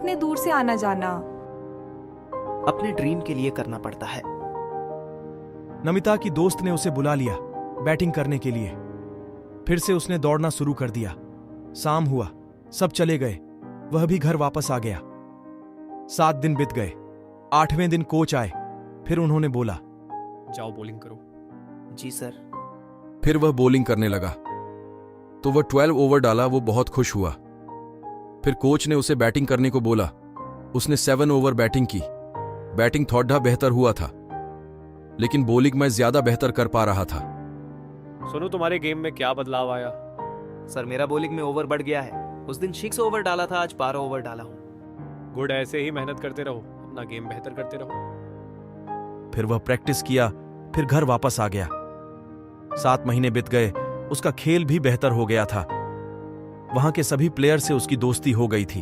इतने दूर से आना जाना। अपने ड्रीम के लिए करना पड़ता है। नमिता की दोस्त ने उसे बुला लिया बैटिंग करने के लिए। फिर से उसने दौड़ना शुरू कर दिया। शाम हुआ, सब चले गए, वह भी घर वापस आ गया। 7 दिन बीत गए। 8वें दिन कोच आए। फिर उन्होंने बोला, जाओ बॉलिंग करो। जी सर। फिर वह बॉलिंग करने लगा तो वह 12 ओवर डाला। वो बहुत खुश हुआ। फिर कोच ने उसे बैटिंग करने को बोला। उसने 7 ओवर बैटिंग की। बैटिंग थोड़ा बेहतर हुआ था, लेकिन बॉलिंग में ज्यादा बेहतर कर पा रहा था। सोनू, तुम्हारे गेम में क्या बदलाव आया? सर मेरा बॉलिंग में ओवर बढ़ गया है। उस दिन 6 ओवर डाला था, आज 12 ओवर डाला हूँ। गुड, ऐसे ही मेहनत करते रहो, अपना गेम बेहतर करते रहो। फिर वह प्रैक्टिस किया, फिर घर वापस आ गया। 7 महीने बीत गए। उसका खेल भी बेहतर हो गया था। वहां के सभी प्लेयर से उसकी दोस्ती हो गई थी।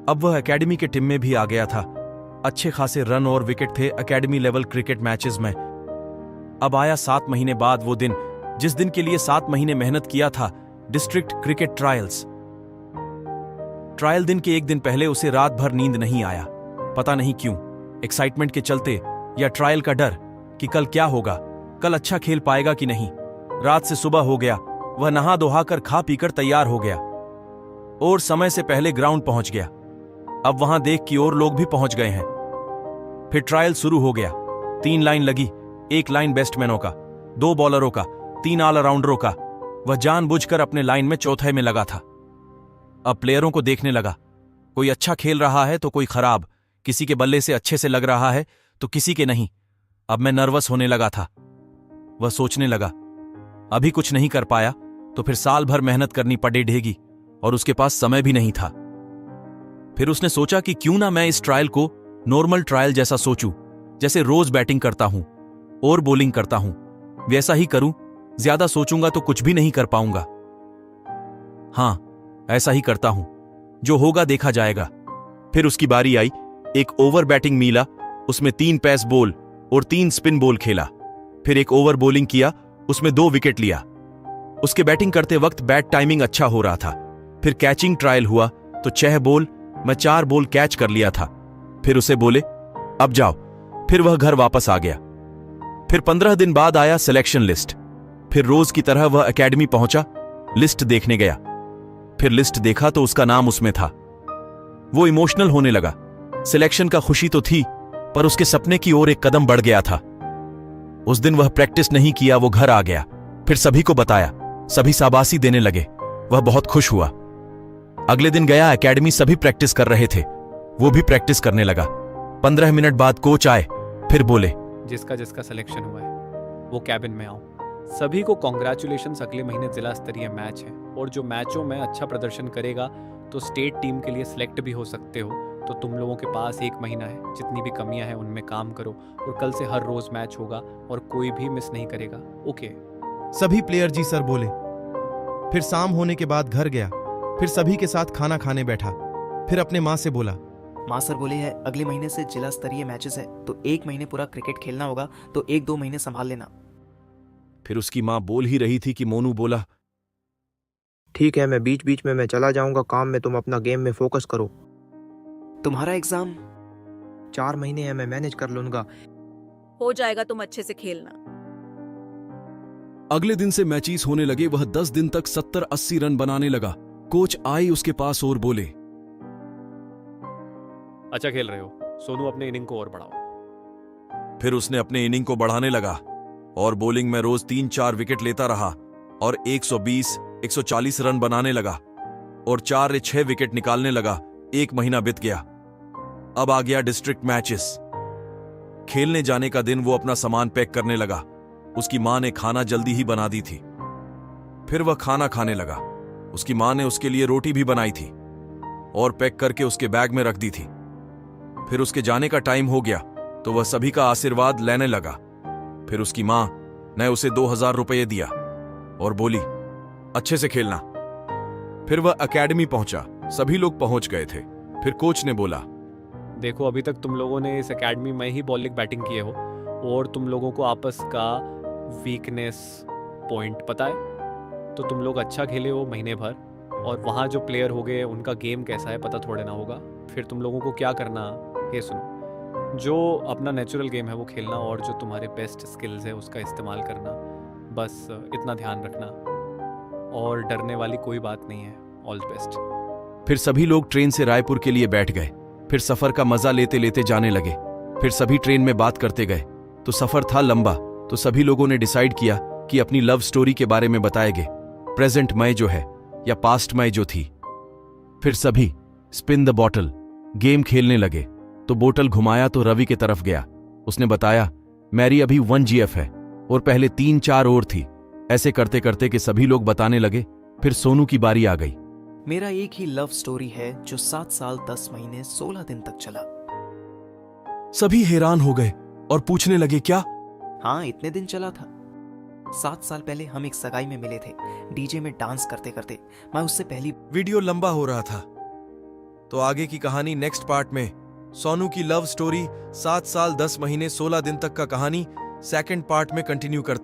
अब वह एकेडमी के टीम में भी आ गया था। अच्छे खासे रन और विकेट थे एकेडमी लेवल क्रिकेट मैचेस में। अब आया 7 महीने बाद वो दिन, जिस दिन के लिए 7 महीने मेहनत किया था, डिस्ट्रिक्ट क्रिकेट ट्रायल्स। ट्रायल दिन के एक दिन पहले उसे रात भर नींद नहीं आया। पता नहीं क्यों, एक्साइटमेंट के चलते या ट्रायल का डर कि कल क्या होगा, कल अच्छा खेल पाएगा कि नहीं। रात से सुबह हो गया। वह नहा धोहाकर खा पीकर तैयार हो गया और समय से पहले ग्राउंड पहुंच गया। अब वहां देख कि और लोग भी पहुंच गए हैं। फिर ट्रायल शुरू हो गया। 3 लाइन लगी, 1 लाइन बैट्समैनों का, 2 बॉलरों का, 3 ऑलराउंडरों का। वह जानबूझकर अपने लाइन में चौथे में लगा था। अब प्लेयरों को देखने लगा। कोई अच्छा खेल रहा है तो कोई खराब, किसी के बल्ले से अच्छे से लग रहा है तो किसी के नहीं। अब मैं नर्वस होने लगा था। वह सोचने लगा, अभी कुछ नहीं कर पाया तो फिर साल भर मेहनत करनी पड़ेगी और उसके पास समय भी नहीं था। फिर उसने सोचा कि क्यों ना मैं इस ट्रायल को नॉर्मल ट्रायल जैसा सोचूं, जैसे रोज बैटिंग करता हूं और बॉलिंग करता हूं, वैसा ही करूं। ज्यादा सोचूंगा तो कुछ भी नहीं कर पाऊंगा। हां, ऐसा ही करता हूं, जो होगा देखा जाएगा। फिर उसकी बारी आई। एक ओवर बैटिंग मिला, उसमें 3 पेस बॉल और 3 स्पिन बॉल खेला। फिर एक ओवर बॉलिंग किया, उसमें 2 विकेट लिया। उसके बैटिंग करते वक्त बैट टाइमिंग अच्छा हो रहा था। फिर कैचिंग ट्रायल हुआ तो 6 बॉल मैं 4 बॉल कैच कर लिया था। फिर उसे बोले, अब जाओ। फिर वह घर वापस आ गया। फिर 15 दिन बाद आया सिलेक्शन लिस्ट। फिर रोज की तरह वह एकेडमी पहुंचा, लिस्ट देखने गया। फिर लिस्ट देखा तो उसका नाम उसमें था। वो इमोशनल होने लगा। सिलेक्शन का खुशी तो थी, पर उसके सपने की ओर एक कदम बढ़ गया था। उस दिन वह प्रैक्टिस नहीं किया, वो घर आ गया। फिर सभी को बताया, सभी शाबाशी देने लगे। वह बहुत खुश हुआ। अगले दिन गया एकेडमी, सभी प्रैक्टिस कर रहे थे, वो भी प्रैक्टिस करने लगा। 15 मिनट बाद कोच आए। फिर बोले, जिसका जिसका सिलेक्शन हुआ है वो कैबिन में आओ। सभी को कॉन्ग्रेचुलेशंस, अगले महीने जिला स्तरीय मैच है और जो मैचों में अच्छा प्रदर्शन करेगा तो स्टेट टीम के लिए सिलेक्ट भी हो सकते हो। तो तुम लोगों के पास 1 महीना है, जितनी भी कमियां हैं उनमें काम करो और कल से हर रोज मैच होगा और कोई भी मिस नहीं करेगा। ओके? सभी प्लेयर जी सर बोले। फिर शाम होने के बाद घर गया। फिर सभी के साथ खाना खाने बैठा। फिर अपने माँ से बोला, माँ सर बोले है अगले महीने से जिला स्तरीय मैचेस है, तो 1 महीने पूरा क्रिकेट खेलना होगा, तो 1-2 महीने संभाल लेना। फिर उसकी माँ बोल ही रही थी कि मोनू बोला, ठीक है, मैं बीच बीच में मैं चला जाऊंगा काम में, तुम अपना गेम में फोकस करो। तुम्हारा एग्जाम 4 महीने है, मैं मैनेज कर लूंगा। हो जाएगा, तुम अच्छे से खेलना। अगले दिन से मैचेस होने लगे। वह 10 दिन तक 70-80 रन बनाने लगा। कोच आई उसके पास और बोले, अच्छा खेल रहे हो सोनू, अपने इनिंग को और बढ़ाओ। फिर उसने अपने इनिंग को बढ़ाने लगा और बॉलिंग में रोज 3-4 विकेट लेता रहा और 120-140 रन बनाने लगा और 4 या 6 विकेट निकालने लगा। 1 महीना बीत गया। अब आ गया डिस्ट्रिक्ट मैचेस। खेलने जाने का दिन वो अपना सामान पैक करने लगा। उसकी मां ने खाना जल्दी ही बना दी थी। फिर वह खाना खाने लगा। उसकी मां ने उसके लिए रोटी भी बनाई थी और पैक करके उसके बैग में रख दी थी। फिर उसके जाने का टाइम हो गया तो वह सभी का आशीर्वाद लेने लगा। फिर उसकी मां ने उसे 2000 रुपये दिया और बोली, अच्छे से खेलना। फिर वह एकेडमी पहुंचा। सभी लोग पहुंच गए थे। फिर कोच ने बोला, देखो अभी तक तुम लोगों ने इस एकेडमी में ही बॉलिंग बैटिंग किए हो और तुम लोगों को आपस का वीकनेस पॉइंट पता है, तो तुम लोग अच्छा खेले हो महीने भर, और वहाँ जो प्लेयर हो गए उनका गेम कैसा है पता थोड़े ना होगा। फिर तुम लोगों को क्या करना, ये सुनो, जो अपना नेचुरल गेम है वो खेलना और जो तुम्हारे बेस्ट स्किल्स है उसका इस्तेमाल करना, बस इतना ध्यान रखना और डरने वाली कोई बात नहीं है। All the best. फिर सभी लोग ट्रेन से रायपुर के लिए बैठ गए। फिर सफर का मजा लेते लेते जाने लगे। फिर सभी ट्रेन में बात करते गए। तो सफर था लंबा, तो सभी लोगों ने डिसाइड किया कि अपनी लव स्टोरी के बारे में बताएंगे, प्रेजेंट मई जो है या पास्ट मई जो थी। फिर सभी स्पिन द बॉटल गेम खेलने लगे। तो बोतल घुमाया तो रवि के तरफ गया। उसने बताया, मैरी अभी 1 GF है और पहले 3-4 और थी। ऐसे करते करते कि सभी लोग बताने लगे। फिर सोनू की बारी आ गई। मेरा एक ही लव स्टोरी है जो 7 साल 10 महीने 16 दिन तक चला। सभी हैरान हो गए और पूछने लगे, क्या? हाँ, इतने दिन चला था। 7 साल पहले हम एक सगाई में मिले थे, डीजे में डांस करते करते। मैं उससे पहली वीडियो लंबा हो रहा था, तो आगे की कहानी नेक्स्ट पार्ट में। सोनू की लव स्टोरी 7 साल 10 महीने 16 दिन तक का कहानी सेकंड पार्ट में कंटिन्यू करते